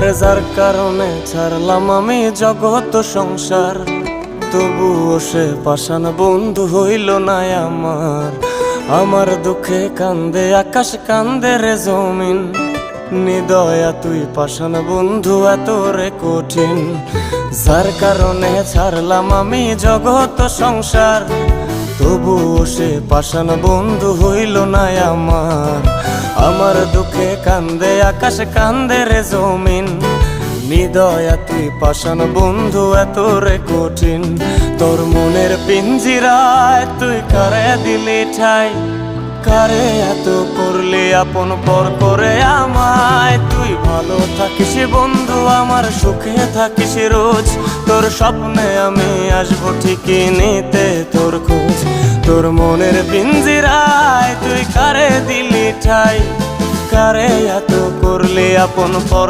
আরে যার কারণে ছাড়লাম আমি জগৎ সংসার, তবুও সে পাষাণ বন্ধু হইল না আমার। আমার দুঃখে কান্দে আকাশ, কান্দে রে জমিন, নিদয়া তুই পাষাণ বন্ধু এত রে কঠিন। যার কারণে ছাড়লাম আমি জগৎ সংসার, তবুও সে পাষাণ বন্ধু হইল না আমার। আমার দুঃখে কান্দে আকাশ, কান্দে রে জমিন, নিদয়া তুই পাষাণ বন্ধু এত রে কঠিন। তোর মনের পিঞ্জিরায় তুই কারে দিলি ঠাই, কারে এত করলি আপন পর করে আমায়। তুই ভালো থাকিস বন্ধু আমার, সুখে থাকিস রোজ, তোর স্বপ্নে আমি আসবো ঠিকই নিতে তোর খোঁজ। তোর মনের পিঞ্জিরায় তুই কারে দিলি ঠাই, কারে এত করলি আপন পর